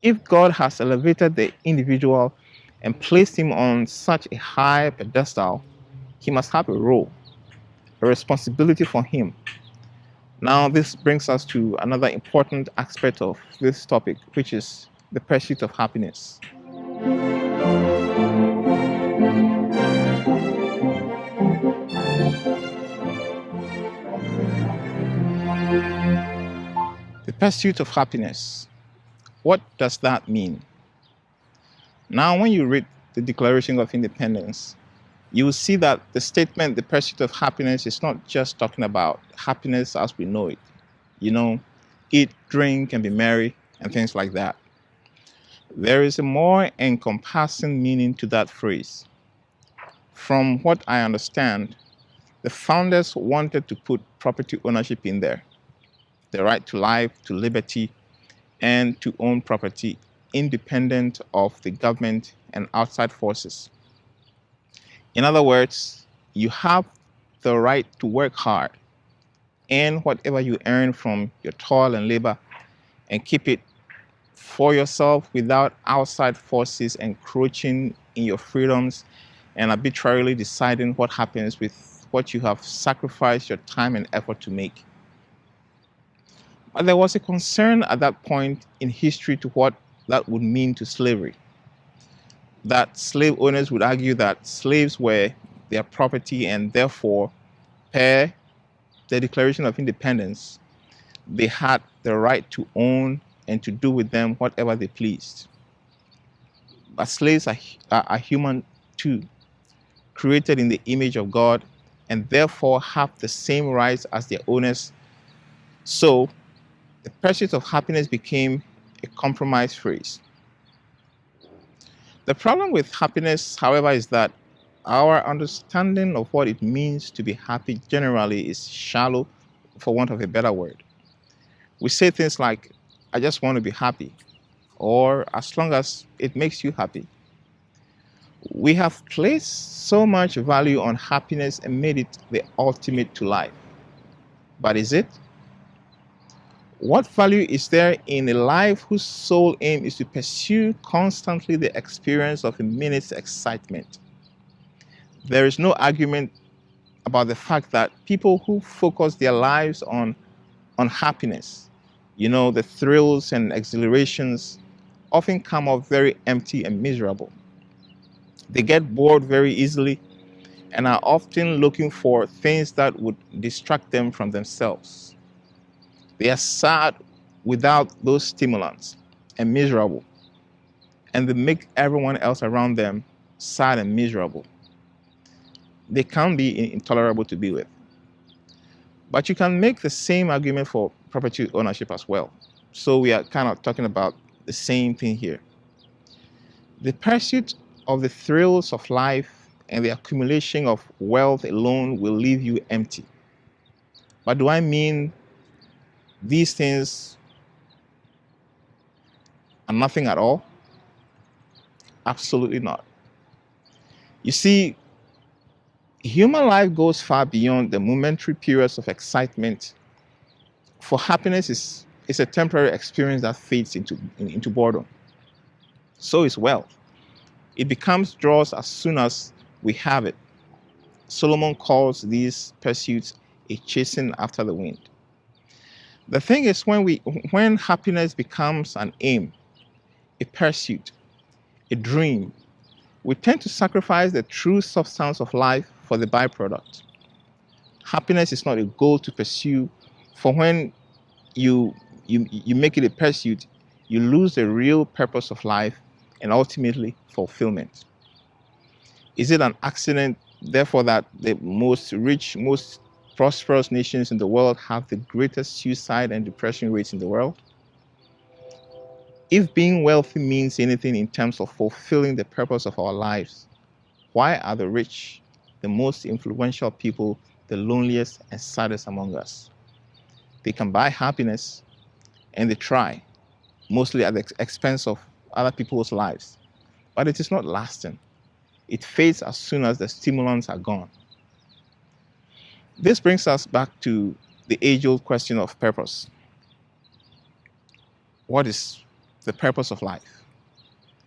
If God has elevated the individual and placed him on such a high pedestal, he must have a role, a responsibility for him. Now, this brings us to another important aspect of this topic, which is the pursuit of happiness. The pursuit of happiness. What does that mean? Now, when you read the Declaration of Independence, you will see that the statement, the pursuit of happiness, is not just talking about happiness as we know it. You know, eat, drink, and be merry, and things like that. There is a more encompassing meaning to that phrase. From what I understand, the founders wanted to put property ownership in there, the right to life, to liberty, and to own property independent of the government and outside forces. In other words, you have the right to work hard and whatever you earn from your toil and labor and keep it for yourself without outside forces encroaching in your freedoms and arbitrarily deciding what happens with what you have sacrificed your time and effort to make. But there was a concern at that point in history to what that would mean to slavery. That slave owners would argue that slaves were their property and therefore, per the Declaration of Independence, they had the right to own and to do with them whatever they pleased. But slaves are human too, created in the image of God, and therefore have the same rights as their owners. So the pursuit of happiness became a compromise phrase. The problem with happiness, however, is that our understanding of what it means to be happy generally is shallow, for want of a better word. We say things like, I just want to be happy, or as long as it makes you happy. We have placed so much value on happiness and made it the ultimate to life. But is it? What value is there in a life whose sole aim is to pursue constantly the experience of a minute's excitement? There is no argument about the fact that people who focus their lives on happiness, the thrills and exhilarations, often come off very empty and miserable. They get bored very easily and are often looking for things that would distract them from themselves. They are sad without those stimulants and miserable, and they make everyone else around them sad and miserable. They can be intolerable to be with. But you can make the same argument for property ownership as well. So we are kind of talking about the same thing here. The pursuit of the thrills of life and the accumulation of wealth alone will leave you empty. But do I mean these things are nothing at all? Absolutely not. You see, human life goes far beyond the momentary periods of excitement. For happiness is a temporary experience that fades into boredom. So is wealth. It becomes dross as soon as we have it. Solomon calls these pursuits a chasing after the wind. The thing is, when happiness becomes an aim, a pursuit, a dream, we tend to sacrifice the true substance of life for the byproduct. Happiness is not a goal to pursue, for when you make it a pursuit, you lose the real purpose of life and ultimately fulfillment. Is it an accident, therefore, that the most rich, most prosperous nations in the world have the greatest suicide and depression rates in the world? If being wealthy means anything in terms of fulfilling the purpose of our lives, why are the rich, the most influential people, the loneliest and saddest among us? They can buy happiness, and they try, mostly at the expense of other people's lives. But it is not lasting. It fades as soon as the stimulants are gone. This brings us back to the age-old question of purpose. What is the purpose of life?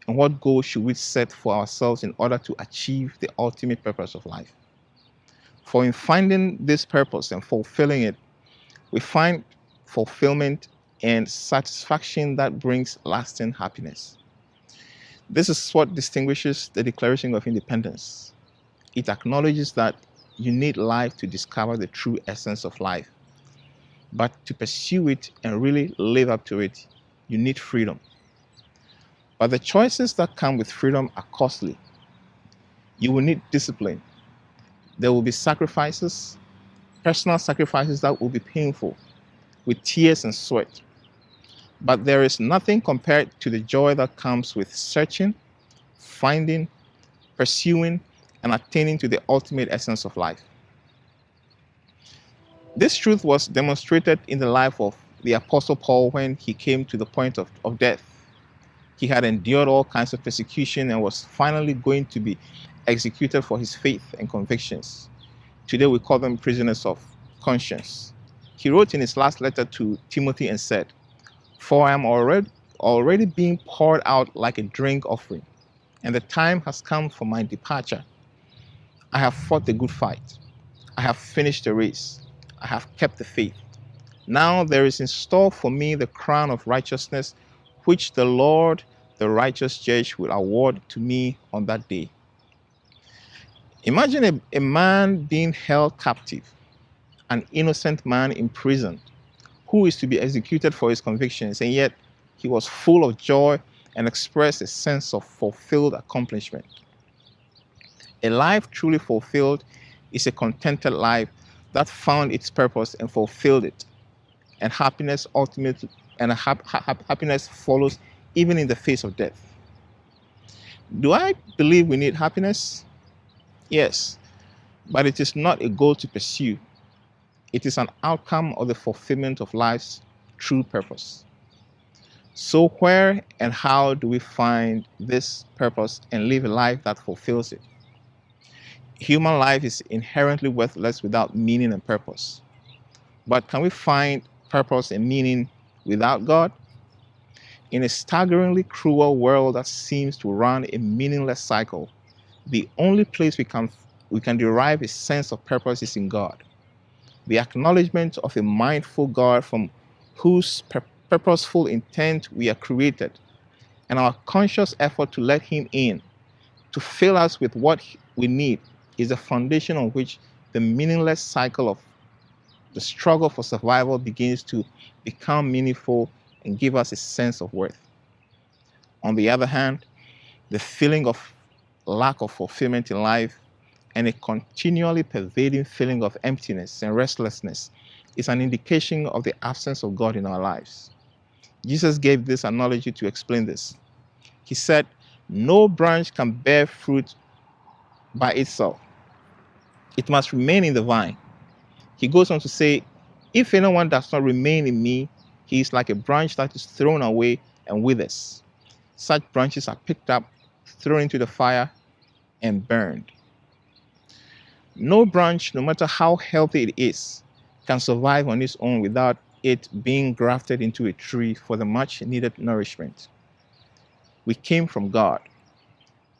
And what goal should we set for ourselves in order to achieve the ultimate purpose of life? For in finding this purpose and fulfilling it, we find fulfillment and satisfaction that brings lasting happiness. This is what distinguishes the Declaration of Independence. It acknowledges that you need life to discover the true essence of life. But to pursue it and really live up to it, you need freedom. But the choices that come with freedom are costly. You will need discipline. There will be sacrifices, personal sacrifices that will be painful, with tears and sweat. But there is nothing compared to the joy that comes with searching, finding, pursuing, and attaining to the ultimate essence of life. This truth was demonstrated in the life of the Apostle Paul when he came to the point of death. He had endured all kinds of persecution and was finally going to be executed for his faith and convictions. Today we call them prisoners of conscience. He wrote in his last letter to Timothy and said, "For I am already being poured out like a drink offering, and the time has come for my departure. I have fought the good fight. I have finished the race. I have kept the faith. Now there is in store for me the crown of righteousness, which the Lord, the righteous judge, will award to me on that day." Imagine a man being held captive, an innocent man imprisoned, who is to be executed for his convictions, and yet he was full of joy and expressed a sense of fulfilled accomplishment. A life truly fulfilled is a contented life that found its purpose and fulfilled it, and happiness happiness follows even in the face of death. Do I believe we need happiness? Yes, but it is not a goal to pursue. It is an outcome of the fulfillment of life's true purpose. So where and how do we find this purpose and live a life that fulfills it? Human life is inherently worthless without meaning and purpose. But can we find purpose and meaning without God? In a staggeringly cruel world that seems to run a meaningless cycle, the only place we can derive a sense of purpose is in God. The acknowledgement of a mindful God from whose purposeful intent we are created, and our conscious effort to let Him in, to fill us with what we need, is the foundation on which the meaningless cycle of the struggle for survival begins to become meaningful and give us a sense of worth. On the other hand, the feeling of lack of fulfillment in life and a continually pervading feeling of emptiness and restlessness is an indication of the absence of God in our lives. Jesus gave this analogy to explain this. He said, "No branch can bear fruit by itself. It must remain in the vine." He goes on to say, "If anyone does not remain in me, he is like a branch that is thrown away and withers. Such branches are picked up, thrown into the fire, and burned." No branch, no matter how healthy it is, can survive on its own without it being grafted into a tree for the much needed nourishment. We came from God.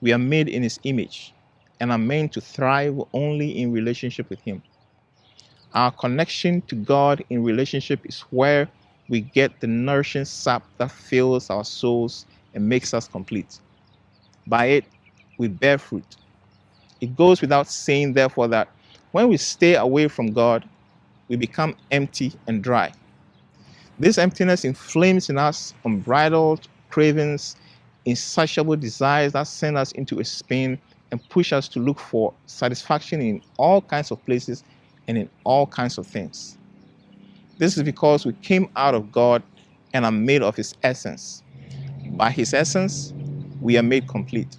We are made in His image and are meant to thrive only in relationship with Him. Our connection to God in relationship is where we get the nourishing sap that fills our souls and makes us complete. By it, we bear fruit. It goes without saying, therefore, that when we stay away from God, we become empty and dry. This emptiness inflames in us unbridled cravings, insatiable desires that send us into a spin and push us to look for satisfaction in all kinds of places and in all kinds of things. This is because we came out of God and are made of His essence. By His essence, we are made complete.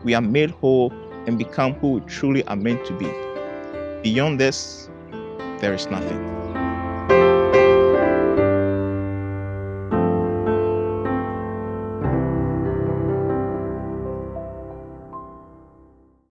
We are made whole and become who we truly are meant to be. Beyond this, there is nothing.